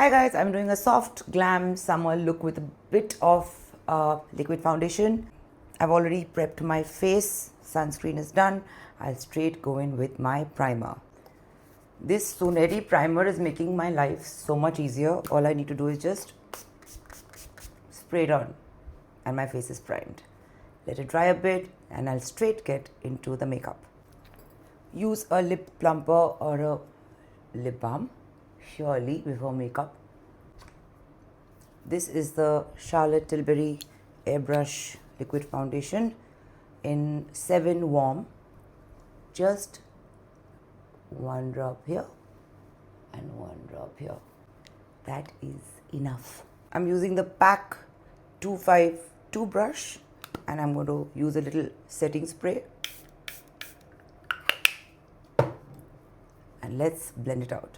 Hi guys, I'm doing a soft glam summer look with a bit of liquid foundation. I've already prepped my face, sunscreen is done. I'll straight go in with my primer. This Suneri primer is making my life so much easier. All I need to do is just spray it on and my face is primed. Let it dry a bit and I'll straight get into the makeup. Use a lip plumper or a lip balm surely before makeup. This is the Charlotte Tilbury Airbrush liquid foundation in 7 warm. Just one drop here and one drop here. That is enough. I'm using the PAC 252 brush and I'm going to use a little setting spray and let's blend it out.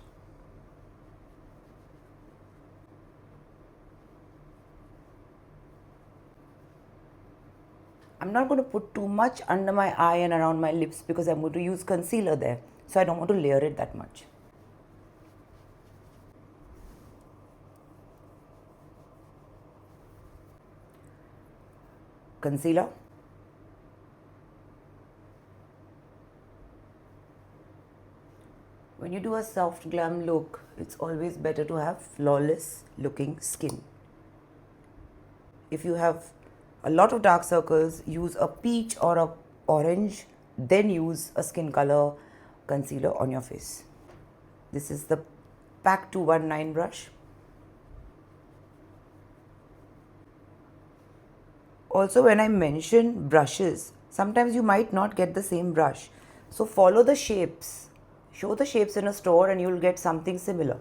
I'm not going to put too much under my eye and around my lips because I'm going to use concealer there. So I don't want to layer it that much. Concealer. When you do a soft glam look, it's always better to have flawless looking skin. If you have a lot of dark circles, use a peach or a orange, then use a skin color concealer on your face. This is the PAC 219 brush. Also, when I mention brushes, sometimes you might not get the same brush. So follow the shapes. Show the shapes in a store and you'll get something similar.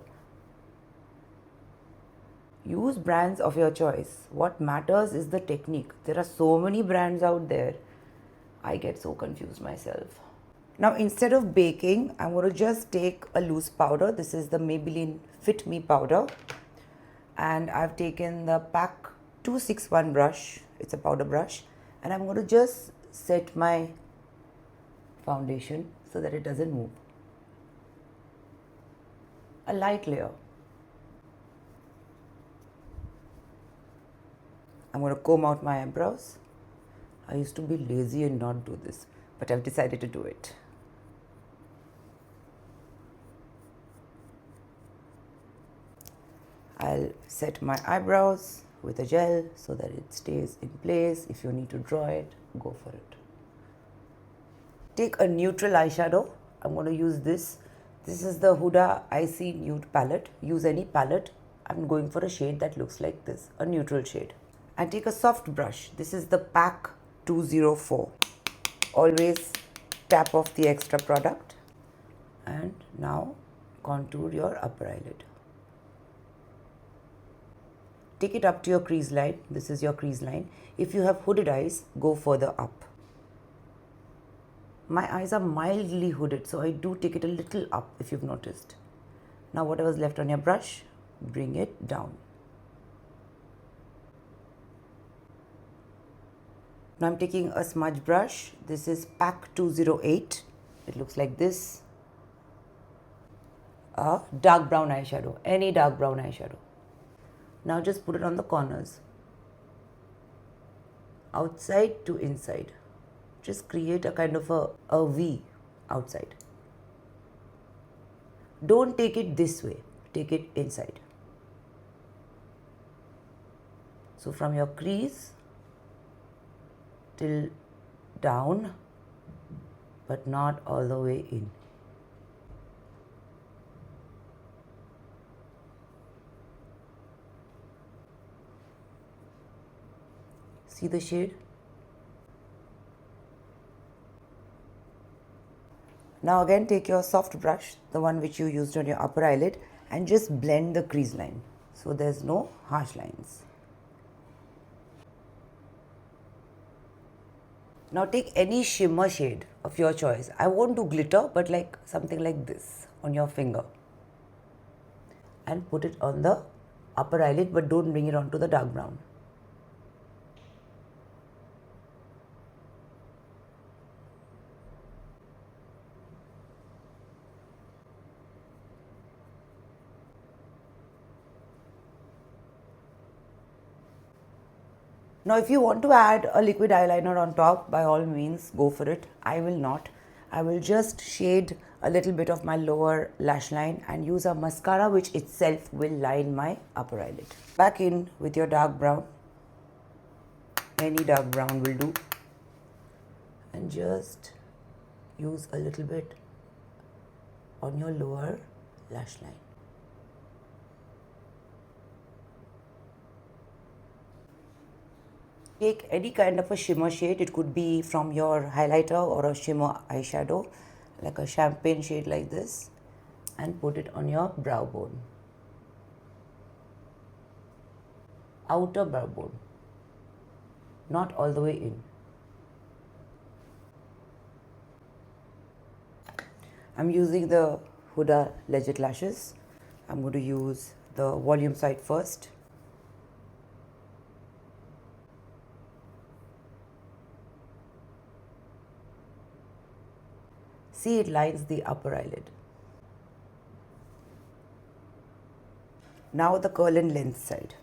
Use brands of your choice. What matters is the technique. There are so many brands out there. I get so confused myself. Now instead of baking, I'm going to just take a loose powder. This is the Maybelline Fit Me powder. And I've taken the PAC 261 brush. It's a powder brush. And I'm going to just set my foundation so that it doesn't move. A light layer. I'm going to comb out my eyebrows. I used to be lazy and not do this, but I've decided to do it. I'll set my eyebrows with a gel so that it stays in place. If you need to draw it, go for it. Take a neutral eyeshadow. I'm going to use this. This is the Huda Icy Nude palette. Use any palette. I'm going for a shade that looks like this, a neutral shade. And take a soft brush. This is the PAC 204. Always tap off the extra product. And now contour your upper eyelid. Take it up to your crease line. This is your crease line. If you have hooded eyes, go further up. My eyes are mildly hooded, so I do take it a little up if you've noticed. Now whatever's left on your brush, bring it down. Now I'm taking a smudge brush. This is PAC 208. It looks like this. A dark brown eyeshadow, any dark brown eyeshadow. Now just put it on the corners. Outside to inside. Just create a kind of a V outside. Don't take it this way. Take it inside. So from your crease till down, but not all the way in. See the shade? Now again take your soft brush, the one which you used on your upper eyelid, and just blend the crease line so there's no harsh lines. Now take any shimmer shade of your choice. I won't do glitter, but like something like this on your finger. And put it on the upper eyelid, but don't bring it onto the dark brown. Now if you want to add a liquid eyeliner on top, by all means go for it. I will not. I will just shade a little bit of my lower lash line and use a mascara which itself will line my upper eyelid. Back in with your dark brown. Any dark brown will do. And just use a little bit on your lower lash line. Take any kind of a shimmer shade. It could be from your highlighter or a shimmer eyeshadow, like a champagne shade like this, and put it on your brow bone. Outer brow bone, not all the way in. I'm using the Huda Legit lashes. I'm going to use the volume side first. See, it lines the upper eyelid. Now the curl and length side.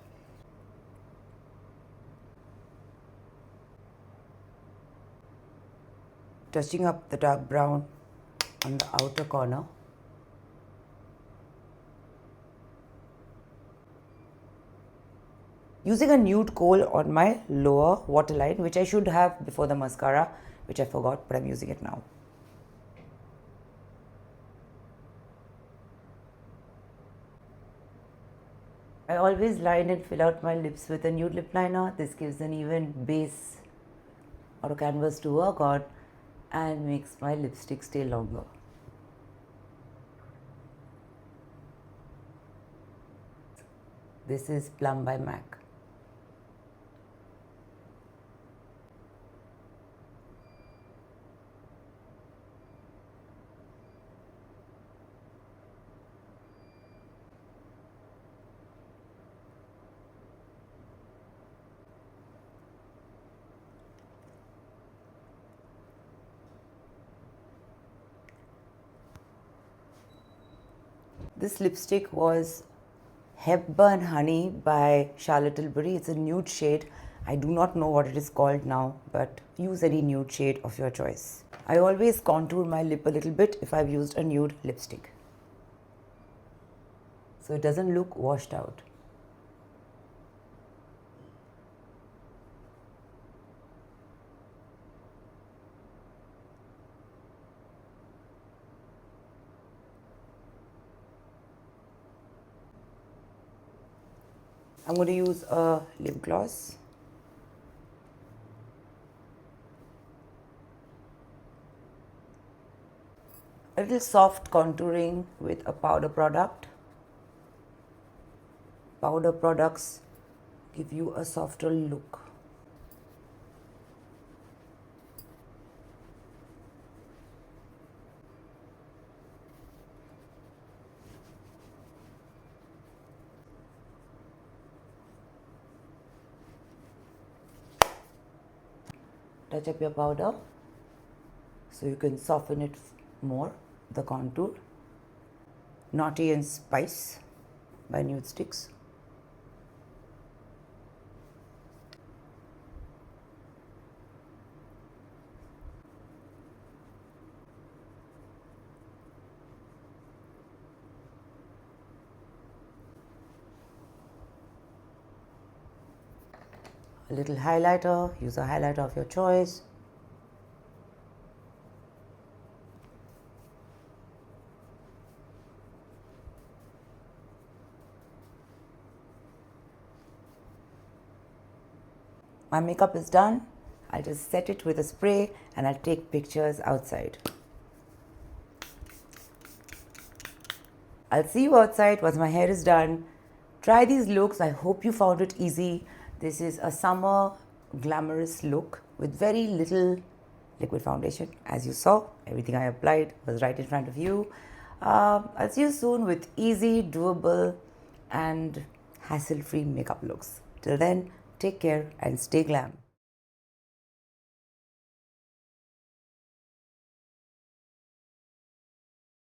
Touching up the dark brown on the outer corner. Using a nude kohl on my lower waterline, which I should have before the mascara, which I forgot, but I'm using it now. I always line and fill out my lips with a nude lip liner. This gives an even base or a canvas to work on and makes my lipstick stay longer. This is Plum by MAC. This lipstick was Hepburn Honey by Charlotte Tilbury. It's a nude shade. I do not know what it is called now, but use any nude shade of your choice. I always contour my lip a little bit if I've used a nude lipstick, so it doesn't look washed out. I'm going to use a lip gloss. A little soft contouring with a powder product. Powder products give you a softer look. Touch up your powder so you can soften it more, the contour. Naughty and Spice by Nude Sticks. A little highlighter, use a highlighter of your choice. My makeup is done. I'll just set it with a spray and I'll take pictures outside. I'll see you outside once my hair is done. Try these looks. I hope you found it easy. This is a summer glamorous look with very little liquid foundation. As you saw, everything I applied was right in front of you. I'll see you soon with easy, doable and hassle-free makeup looks. Till then, take care and stay glam.